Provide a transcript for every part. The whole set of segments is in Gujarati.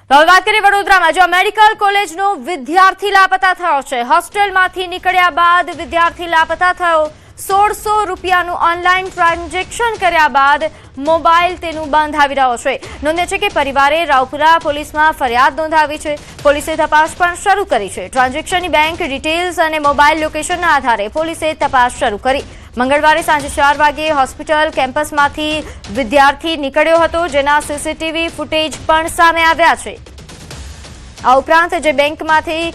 હવે વાત કરીએ વડોદરામાં, જો મેડિકલ કોલેજનો વિદ્યાર્થી લાપતા થયો છે। હોસ્ટેલમાંથી નીકળ્યા બાદ વિદ્યાર્થી લાપતા થયો। 1600 રૂપિયાનું ઓનલાઈન ટ્રાન્ઝેક્શન કર્યા બાદ મોબાઈલ તેનું બંધ આવી રહ્યો છે। નોંધ્ય છે કે પરિવારે રાવપુરા પોલીસમાં ફરિયાદ નોંધાવી છે। પોલીસે તપાસ પણ શરૂ કરી છે। ટ્રાન્ઝેક્શનની બેંક ડિટેલ્સ અને મોબાઈલ લોકેશનના આધારે પોલીસે તપાસ શરૂ કરી। મંગળવારે સાંજે 4 વાગે હોસ્પિટલ કેમ્પસમાંથી વિદ્યાર્થી નીકળ્યો હતો, જેના સીસીટીવી ફૂટેજ પણ સામે આવ્યા છે। આ ઉપરાંત જે બેંકમાંથી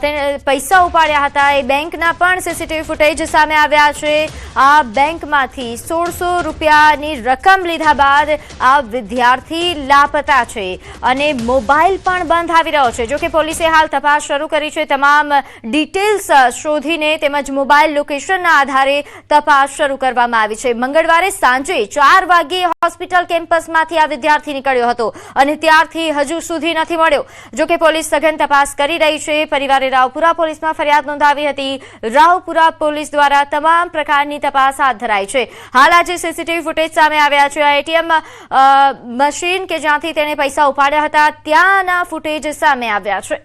તેને પૈસા ઉપાડ્યા હતા એ બેંકના પણ સીસીટીવી ફૂટેજ સામે આવ્યા છે। આ બેંકમાંથી 1600 રૂપિયાની રકમ લીધા બાદ આ વિદ્યાર્થી લાપતા છે અને મોબાઈલ પણ બંધ આવી રહ્યો છે। જો કે પોલીસે હાલ તપાસ શરૂ કરી છે। તમામ ડિટેલ્સ શોધીને તેમજ મોબાઈલ લોકેશનના આધારે તપાસ શરૂ કરવામાં આવી છે। મંગળવારે સાંજે 4 વાગ્યે હોસ્પિટલ કેમ્પસમાંથી આ વિદ્યાર્થી નીકળ્યો હતો અને ત્યારથી હજુ સુધી નથી મળ્યો। જો કે પોલીસ સઘન તપાસ કરી રહી છે। પરિવારે રાવપુરા પોલીસમાં ફરિયાદ નોંધાવી હતી। રાવપુરા પોલીસ દ્વારા તમામ પ્રકારની તપાસ હાથ ધરાઈ છે। હાલ આજે સીસીટીવી ફૂટેજ સામે આવ્યા છે। એટીએમ મશીન કે જ્યાંથી તેણે પૈસા ઉપાડ્યા હતા ત્યાંના ફૂટેજ સામે આવ્યા છે।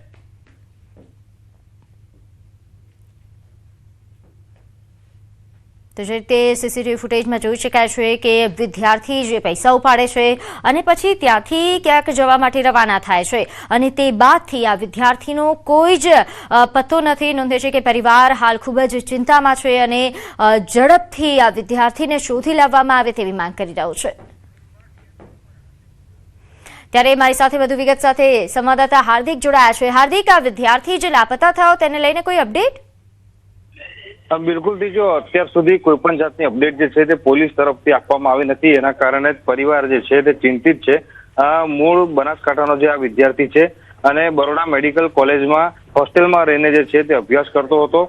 તો જે રીતે સીસીટીવી ફૂટેજમાં જોઈ શકાય છે કે વિદ્યાર્થી જે પૈસા ઉપાડે છે અને પછી ત્યાંથી ક્યાંક જવા માટે રવાના થાય છે અને તે બાદથી આ વિદ્યાર્થીનો કોઈ જ પત્તો નથી। નોંધે છે કે પરિવાર હાલ ખૂબ જ ચિંતામાં છે અને ઝડપથી આ વિદ્યાર્થીને શોધી લાવવામાં આવે તેવી માંગ કરી રહ્યો છે। ત્યારે મારી સાથે વધુ વિગત સાથે સંવાદદાતા હાર્દિક જોડાયા છે। હાર્દિક, આ વિદ્યાર્થી જે લાપતા થયો તેને લઈને કોઈ અપડેટ? બિલકુલ થી જો અત્યાર સુધી કોઈ પણ જાતની અપડેટ જે છે તે પોલીસ તરફથી આપવામાં આવી નથી। એના કારણે પરિવાર જે છે તે ચિંતિત છે। મૂળ બનાસકાંઠાનો જે આ વિદ્યાર્થી છે અને બરોડા મેડિકલ કોલેજમાં હોસ્ટેલમાં રહીને જે છે તે અભ્યાસ કરતો હતો।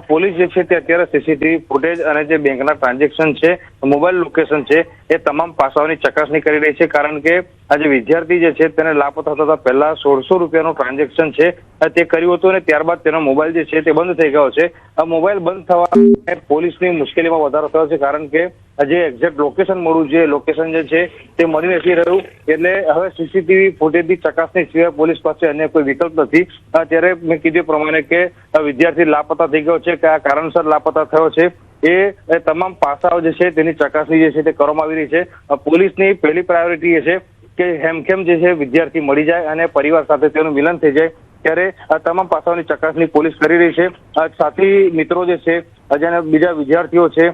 પોલીસ જે છે તે અત્યારે સીસીટીવી ફૂટેજ અને જે બેંકના ટ્રાન્ઝેક્શન છે, મોબાઈલ લોકેશન છે, એ તમામ પાસાઓની ચકાસણી કરી રહી છે। કારણ કે આ જે વિદ્યાર્થી જે છે તેને લાપતા થતા પહેલા 1600 રૂપિયાનું ટ્રાન્ઝેક્શન છે તે કર્યું હતું અને ત્યારબાદ તેનો મોબાઈલ જે છે તે બંધ થઈ ગયો છે। આ મોબાઈલ બંધ થવા પોલીસની મુશ્કેલીમાં વધારો થયો છે, કારણ કે જે એક્ઝેક્ટ લોકેશન મળવું જે લોકેશન જે છે તે મળી નથી રહ્યું। એટલે હવે સીસીટીવી ફૂટેજની ચકાસણી સિવાય પોલીસ પાસે અન્ય કોઈ વિકલ્પ નથી। ત્યારે મેં કીધું પ્રમાણે કે વિદ્યાર્થી લાપતા થઈ ગયો છે, કે આ કારણસર લાપતા થયો છે એ તમામ પાસાઓ જે છે તેની ચકાસણી જે છે તે કરવામાં આવી રહી છે। પોલીસની પહેલી પ્રાયોરિટી એ છે કે હેમખેમ જે છે વિદ્યાર્થી મળી જાય અને પરિવાર સાથે તેનું મિલન થઈ જાય। ત્યારે આ તમામ પાસાઓની ચકાસણી પોલીસ કરી રહી છે। સાથી મિત્રો જે છે અને બીજા વિદ્યાર્થીઓ છે,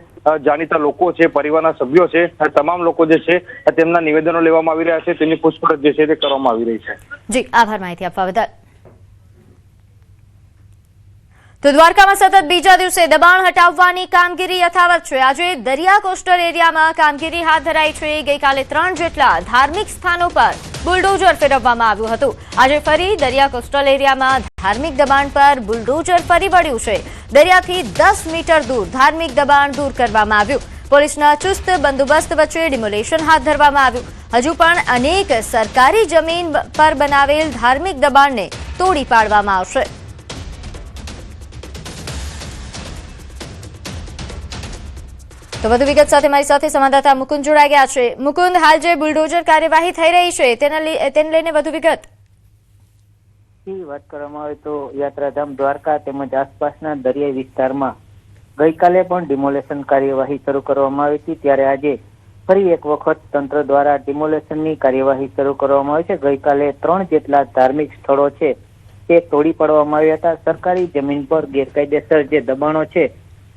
જાણીતા લોકો છે, પરિવારના સભ્યો છે, આ તમામ લોકો જે છે તેમના નિવેદનો લેવામાં આવી રહ્યા છે, તેમની પૂછપરછ જે છે તે કરવામાં આવી રહી છે। જી, આભાર માહિતી આપવા બદલ। તો દ્વારકામાં સતત બીજા દિવસે દબાણ હટાવવાની કામગીરી યથાવત છે। આજે દરિયા કોસ્ટલ એરિયામાં કામગીરી હાથ ધરાઈ છે। ગઈકાલે 3 જેટલા ધાર્મિક સ્થાનો પર બુલડોઝર ફેરવવામાં આવ્યું હતું। આજે ફરી દરિયા કોસ્ટલ એરિયામાં ધાર્મિક દબાણ પર બુલડોઝર ફરી વળ્યું છે। દરિયાથી 10 મીટર દૂર ધાર્મિક દબાણ દૂર કરવામાં આવ્યું। પોલીસના ચુસ્ત બંદોબસ્ત વચ્ચે ડિમોલેશન હાથ ધરવામાં આવ્યું। હજુ પણ અનેક સરકારી જમીન પર બનાવેલ ધાર્મિક દબાણને તોડી પાડવામાં આવશે। તો વધુ વિગત સાથે મારી સાથે સંવાદદાતા મુકુંદ જોડાઈ ગયા છે। મુકુંદ, હાલ જે બુલડોઝર કાર્યવાહી થઈ રહી છે તેને લઈને વધુ વિગત? વાત કરવામાં આવે તો યાત્રાધામ દ્વારકા તેમજ આસપાસના દરિયાઈ વિસ્તારમાં ગઈકાલે પણ ડિમોલેશન કાર્યવાહી શરૂ કરવામાં આવી હતી। ત્યારે આજે ફરી એક વખત તંત્ર દ્વારા ડિમોલેશનની કાર્યવાહી શરૂ કરવામાં આવી છે। ગઈકાલે 3 જેટલા ધાર્મિક સ્થળો છે તે તોડી પાડવામાં આવ્યા હતા। સરકારી જમીન પર ગેરકાયદેસર જે દબાણો છે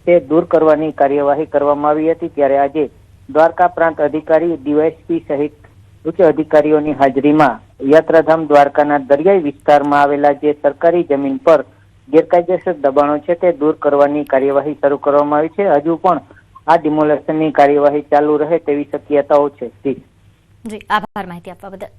તે દૂર કરવાની કાર્યવાહી કરવામાં આવી હતી। ત્યારે આજે દ્વારકા પ્રાંત અધિકારી, ડીવાયએસપી સહિત ઉચ્ચ અધિકારીઓની હાજરીમાં યાત્રાધામ દ્વારકાના દરિયાઈ વિસ્તારમાં આવેલા જે સરકારી જમીન પર ગેરકાયદેસર દબાણો છે તે દૂર કરવાની કાર્યવાહી શરૂ કરવામાં આવી છે। હજુ પણ આ ડિમોલેશનની કાર્યવાહી ચાલુ રહે તેવી શક્યતાઓ છે। જી, આભાર માહિતી આપવા બદલ।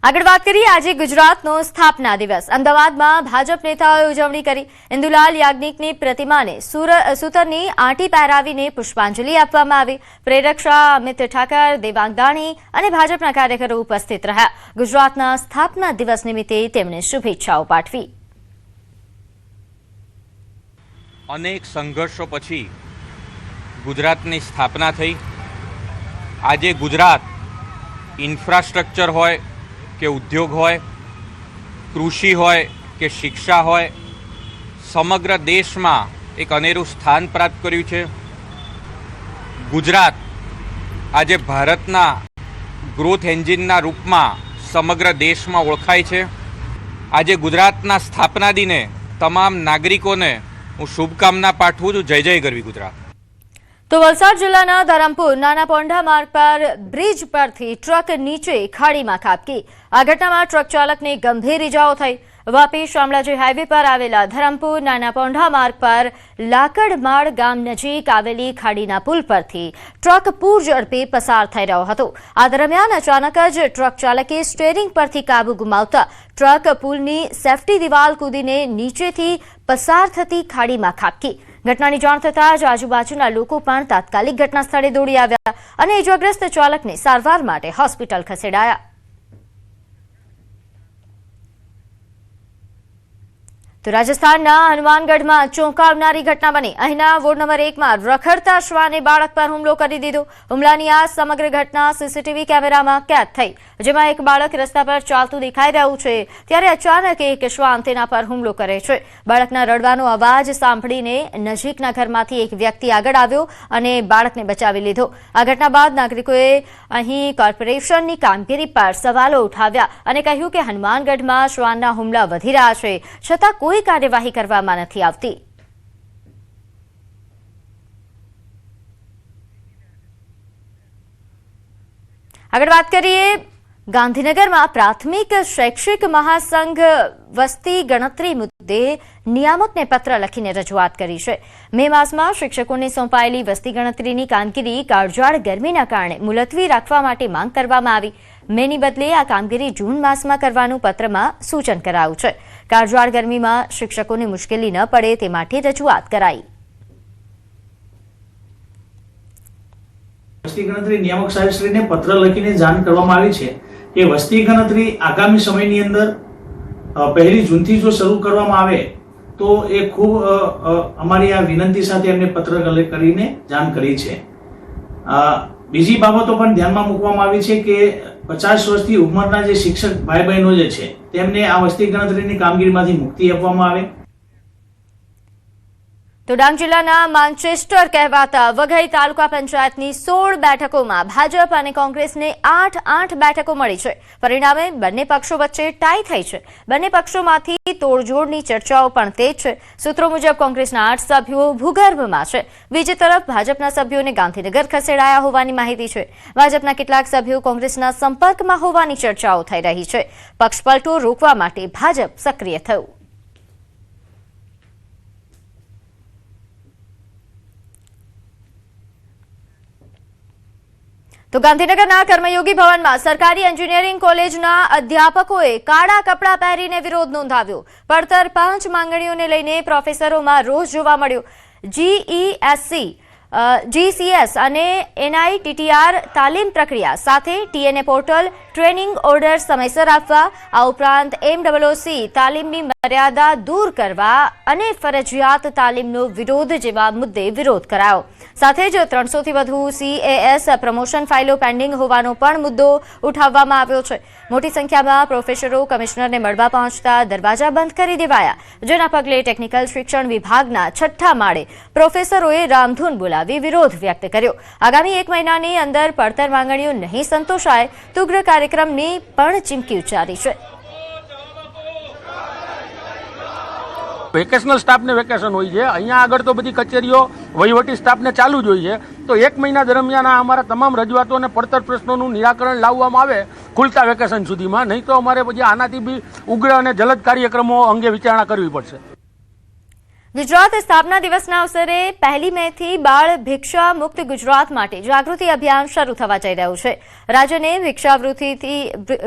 આગળ વાત કરીએ, આજે ગુજરાતનો સ્થાપના દિવસ। અમદાવાદમાં ભાજપ નેતાઓએ ઉજવણી કરી। ઇન્દુલાલ યાજ્ઞિકની પ્રતિમાને સૂતરની આંટી પહેરાવીને પુષ્પાંજલિ આપવામાં આવી। પ્રેરક શાહ, અમિત ઠાકર, દેવાંગ દાણી અને ભાજપના કાર્યકરો ઉપસ્થિત રહ્યા। ગુજરાતના સ્થાપના દિવસ નિમિત્તે તેમણે શુભેચ્છાઓ પાઠવી। અનેક સંઘર્ષો પછી ગુજરાતની સ્થાપના થઈ આજે ગુજરાત ઇન્ફ્રાસ્ટ્રક્ચર હોય કે ઉદ્યોગ હોય, કૃષિ હોય કે શિક્ષા હોય, સમગ્ર દેશમાં એક અનેરું સ્થાન પ્રાપ્ત કર્યું છે. ગુજરાત આજે ભારતના ગ્રોથ એન્જિનના રૂપમાં સમગ્ર દેશમાં ઓળખાય છે. આજે ગુજરાતના સ્થાપના દિને તમામ નાગરિકોને હું શુભકામના પાઠવું છું. જય જય ગરવી ગુજરાત. તો વલસાડ જિલ્લાના ધરમપુર નાના પોંઢા માર્ગ પર બ્રિજ પરથી ટ્રક નીચે ખાડીમાં ખાબકી. આ ઘટનામાં ટ્રક ચાલકને ગંભીર ઇજાઓ થઈ. વાપી શામળાજી હાઈવે પર આવેલા ધરમપુર નાના પોંઢા માર્ગ પર લાકડમાળ ગામ નજીક આવેલી ખાડીના પુલ પરથી ટ્રક પૂર ઝડપે પસાર થઈ રહ્યો હતો. આ દરમિયાન અચાનક જ ટ્રક ચાલકે સ્ટીયરિંગ પરથી કાબુ ગુમાવતા ટ્રક પુલની સેફટી દિવાલ કૂદીને નીચેથી પસાર થતી ખાડીમાં ખાબકી. ઘટનાની જાણ થતાં જ આજુબાજુના લોકો પણ તાત્કાલિક ઘટના સ્થળે દોડી આવ્યા અને ઇજાગ્રસ્ત ચાલકને સારવાર માટે હોસ્પિટલ ખસેડાયા. તો રાજસ્થાનના હનુમાનગઢમાં ચોંકાવનારી ઘટના બની. અહીંના વોર્ડ નંબર 1માં રખડતા શ્વાને બાળક પર હુમલો કરી દીધો. હુમલાની આ સમગ્ર ઘટના સીસીટીવી કેમેરામાં કેદ થઈ, જેમાં એક બાળક રસ્તા પર ચાલતું દેખાઈ રહ્યું છે ત્યારે અચાનક એક શ્વાન તેના પર હુમલો કરે છે. બાળકના રડવાનો અવાજ સાંભળીને નજીકના ઘરમાંથી એક વ્યક્તિ આગળ આવ્યો અને બાળકને બચાવી લીધો. આ ઘટના બાદ નાગરિકોએ અહીં કોર્પોરેશનની કામગીરી પર સવાલો ઉઠાવ્યા અને કહ્યું કે હનુમાનગઢમાં શ્વાનના હુમલા વધી રહ્યા છે, છતાં કોઈ કાર્યવાહી કરવામાં નથી આવતી. આગળ વાત કરીએ, ગાંધીનગરમાં પ્રાથમિક શૈક્ષિક મહાસંઘ વસ્તી ગણતરી મુદ્દે નિયામકને પત્ર લખીને રજૂઆત કરી છે. મે માસમાં શિક્ષકોને સોંપાયેલી વસ્તી ગણતરીની કામગીરી કાળઝાળ ગરમીના કારણે મુલતવી રાખવા માટે માંગ કરવામાં આવી. મેની બદલે આ કામગીરી જૂન માસમાં કરવાનું પત્રમાં સૂચન કરાયું છે. કાળઝાળ ગરમીમાં શિક્ષકોને મુશ્કેલી ન પડે તે માટે રજૂઆત કરાઈ. વસ્તી ગણતરી નિયામક સાહેબશ્રીને પત્ર લખીને જાણ કરવામાં આવી છે કે વસ્તી ગણતરી આગામી સમયની અંદર 1 જૂનથી જો શરૂ કરવામાં આવે તો એ ખૂબ અમારી આ વિનંતી સાથે એમને પત્ર કરીને જાણ કરી છે. બીજી બાબતો પણ ધ્યાનમાં મૂકવામાં આવી છે કે 50 વર્ષથી ઉંમરના જે શિક્ષક ભાઈ બહેનો જે છે તેમને આ વસ્તી ગણતરીની કામગીરીમાંથી મુક્તિ આપવામાં આવે. તો ડાંગ જિલ્લાના માન્ચેસ્ટર કહેવાતા વઘઈ તાલુકા પંચાયતની 16 બેઠકોમાં ભાજપ અને કોંગ્રેસને 8 બેઠકો મળી છે. પરિણામે બંને પક્ષો વચ્ચે ટાઈ થઈ છે. બંને પક્ષોમાંથી તોડજોડની ચર્ચાઓ પણ તેજ છે. સૂત્રો મુજબ કોંગ્રેસના 8 સભ્યો ભૂગર્ભમાં છે. બીજી તરફ ભાજપના સભ્યોને ગાંધીનગર ખસેડાયા હોવાની માહિતી છે. ભાજપના કેટલાક સભ્યો કોંગ્રેસના સંપર્કમાં હોવાની ચર્ચાઓ થઈ રહી છે. પક્ષપલટો રોકવા માટે ભાજપ સક્રિય થયું. તો ગાંધીનગરના કર્મયોગી ભવનમાં સરકારી એન્જિનિયરિંગ કોલેજના અધ્યાપકોએ કાળા કપડાં પહેરીને વિરોધ નોંધાવ્યો. પડતર 5 માંગણીઓને લઈને પ્રોફેસરોમાં રોષ જોવા મળ્યો. GCS અને NITTR તાલીમ પ્રક્રિયા સાથે TNA પોર્ટલ ટ્રેનિંગ ઓર્ડર સમયસર આપવા, આ ઉપરાંત MOOC તાલીમની મર્યાદા દૂર કરવા અને ફરજિયાત તાલીમનો વિરોધ જેવા મુદ્દે વિરોધ કરાયો. સાથે જ 300 થી વધુ CAS પ્રમોશન ફાઇલો પેન્ડિંગ હોવાનો પણ મુદ્દો ઉઠાવવામાં આવ્યો છે. મોટી સંખ્યામાં પ્રોફેસરો કમિશનરને મળવા પહોંચતા દરવાજા બંધ કરી દેવાયા, જેના પગલે ટેકનિકલ શિક્ષણ વિભાગના 6ઠ્ઠા માળે પ્રોફેસરોએ રામધૂન બોલાવી વિરોધ વ્યક્ત કર્યો. આગામી 1 મહિનાની અંદર પડતર માંગણીઓ નહીં સંતોષાય તો ઉગ્ર કાર્યક્રમની પણ ચીમકી ઉચ્ચારી છે. વેકેશનલ સ્ટાફને વેકેશન હોય છે, અહીંયા આગળ તો બધી કચેરીઓ વહીવટી સ્ટાફને ચાલુ જ હોય છે. તો 1 મહિના દરમિયાન અમારા તમામ રજૂઆતો અને પડતર પ્રશ્નોનું નિરાકરણ લાવવામાં આવે ખુલતા વેકેશન સુધીમાં, નહીં તો અમારે પછી આનાથી બી ઉગ્ર અને જલદ કાર્યક્રમો અંગે વિચારણા કરવી પડશે. ગુજરાત સ્થાપના દિવસના અવસરે 1 મેથી બાળ ભિક્ષા મુક્ત ગુજરાત માટે જાગૃતિ અભિયાન શરૂ થવા જઈ રહ્યું છે. રાજ્યને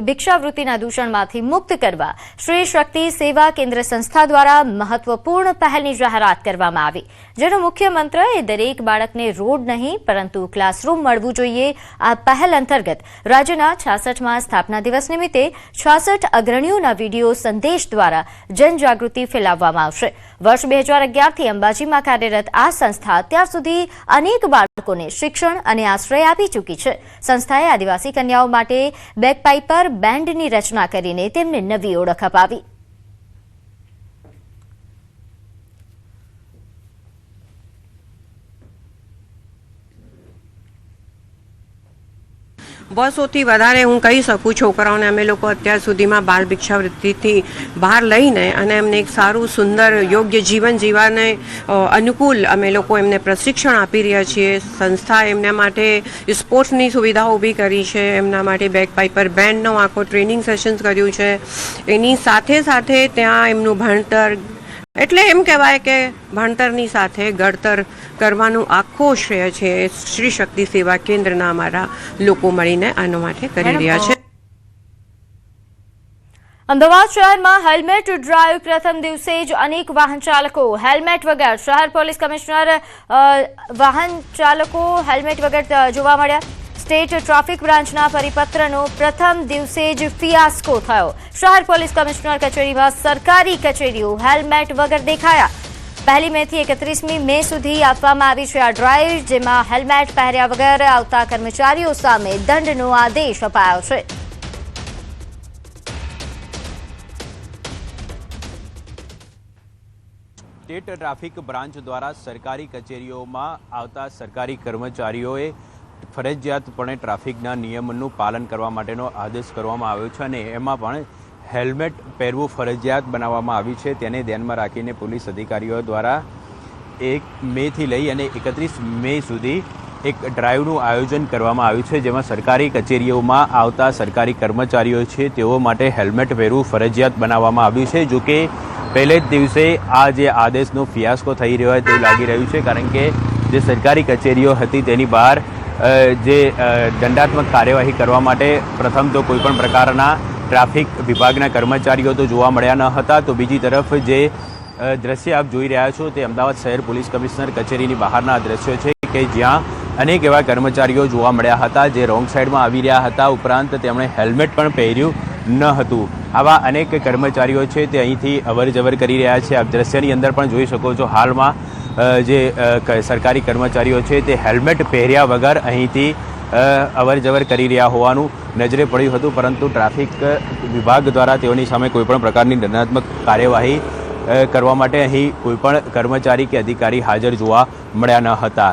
ભિક્ષાવૃત્તિના દૂષણમાંથી મુક્ત કરવા શ્રી શક્તિ સેવા કેન્દ્ર સંસ્થા દ્વારા મહત્વપૂર્ણ પહેલની જાહેરાત કરવામાં આવી, જેનો મુખ્ય મંત્ર એ દરેક બાળકને રોડ નહીં પરંતુ ક્લાસરૂમ મળવું જોઈએ. આ પહેલ અંતર્ગત રાજ્યના 66માં સ્થાપના દિવસ નિમિત્તે 66 અગ્રણીઓના વિડીયો સંદેશ દ્વારા જનજાગૃતિ ફેલાવવામાં આવશે. વર્ષ 2011થી અંબાજીમાં કાર્યરત આ સંસ્થા અત્યાર સુધી અનેક બાળકોને શિક્ષણ અને આશ્રય આપી ચૂકી છે. સંસ્થાએ આદિવાસી કન્યાઓ માટે બેગપાઇપર બેન્ડની રચના કરીને તેમને નવી ઓળખ અપાવી. બસોથી વધારે હું કહી શકું છોકરાઓને અમે લોકો અત્યાર સુધીમાં બાળ ભિક્ષાવૃત્તિથી બહાર લઈને અને એમને એક સારું સુંદર યોગ્ય જીવન જીવવાને અનુકૂળ અમે લોકો એમને પ્રશિક્ષણ આપી રહ્યા છીએ. સંસ્થા એમના માટે સ્પોર્ટ્સની સુવિધાઓ ઊભી કરી છે, એમના માટે બેગપાઇપર બેન્ડનો આખો ટ્રેનિંગ સેશન્સ કર્યું છે. એની સાથે સાથે ત્યાં એમનું ભણતર, એટલે એમ કહેવાય કે ભણતરની સાથે ઘડતર કરવાનું આખો શ્રેય છે શ્રી શક્તિ સેવા કેન્દ્રના અમારા લોકો મળીને આના માટે કરી રહ્યા છે. અમદાવાદ શહેરમાં હેલ્મેટ ડ્રાઈવ પ્રથમ દિવસે જ અનેક વાહન ચાલકો હેલ્મેટ વગર, શહેર પોલીસ કમિશનર વાહન ચાલકો હેલ્મેટ વગર જોવા મળ્યા. સ્ટેટ ટ્રાફિક બ્રાન્ચના પરિપત્રનો પ્રથમ દિવસે જ ફિયાસ્કો થયો. શહેર પોલીસ કમિશનર કચેરીમાં સરકારી કચેરીઓ હેલ્મેટ વગર દેખાયા. 1 મેથી 31મી મે સુધી આપવામાં આવી છે આ ડ્રાઈવ, જેમાં હેલ્મેટ પહેર્યા વગર આવતા કર્મચારીઓ સામે દંડનો આદેશ અપાયો છે. સ્ટેટ ટ્રાફિક બ્રાન્ચ દ્વારા સરકારી કચેરીઓમાં આવતા સરકારી કર્મચારીઓએ ફરજિયાતપણે ટ્રાફિકના નિયમોનું પાલન કરવા માટેનો આદેશ કરવામાં આવ્યો છે અને એમાં પણ હેલ્મેટ પહેરવું ફરજિયાત બનાવવામાં આવ્યું છે. તેને ધ્યાનમાં રાખીને પોલીસ અધિકારીઓ દ્વારા 1 મેથી લઈ અને 31 મે સુધી એક ડ્રાઈવનું આયોજન કરવામાં આવ્યું છે, જેમાં સરકારી કચેરીઓમાં આવતા સરકારી કર્મચારીઓ છે તેઓ માટે હેલ્મેટ પહેરવું ફરજિયાત બનાવવામાં આવ્યું છે. જોકે પહેલે જ દિવસે આ જે આદેશનો ફિયાસ્કો થઈ રહ્યો હોય તેવું લાગી રહ્યું છે, કારણ કે જે સરકારી કચેરીઓ હતી તેની બહાર જે દંડાત્મક કાર્યવાહી કરવા માટે પ્રથમ તો કોઈપણ પ્રકારના ટ્રાફિક વિભાગના કર્મચારીઓ તો જોવા મળ્યા ન હતા. તો બીજી તરફ જે દ્રશ્ય આપ જોઈ રહ્યા છો તે અમદાવાદ શહેર પોલીસ કમિશનર કચેરીની બહારના દ્રશ્યો છે કે જ્યાં અનેક એવા કર્મચારીઓ જોવા મળ્યા હતા જે રોંગ સાઈડમાં આવી રહ્યા હતા, ઉપરાંત તેમણે હેલ્મેટ પણ પહેર્યું ન હતું. આવા અનેક કર્મચારીઓ છે તે અહીંથી અવર જવર કરી રહ્યા છે. આપ દ્રશ્યની અંદર પણ જોઈ શકો છો, હાલમાં જે સરકારી કર્મચારીઓ છે તે હેલ્મેટ પહેર્યા વગર અહીંથી અવર જવર કરી રહ્યા હોવાનું નજરે પડ્યું હતું, પરંતુ ટ્રાફિક વિભાગ દ્વારા તેઓની સામે કોઈપણ પ્રકારની દંડાત્મક કાર્યવાહી કરવા માટે અહીં કોઈપણ કર્મચારી કે અધિકારી હાજર જોવા મળ્યા ન હતા.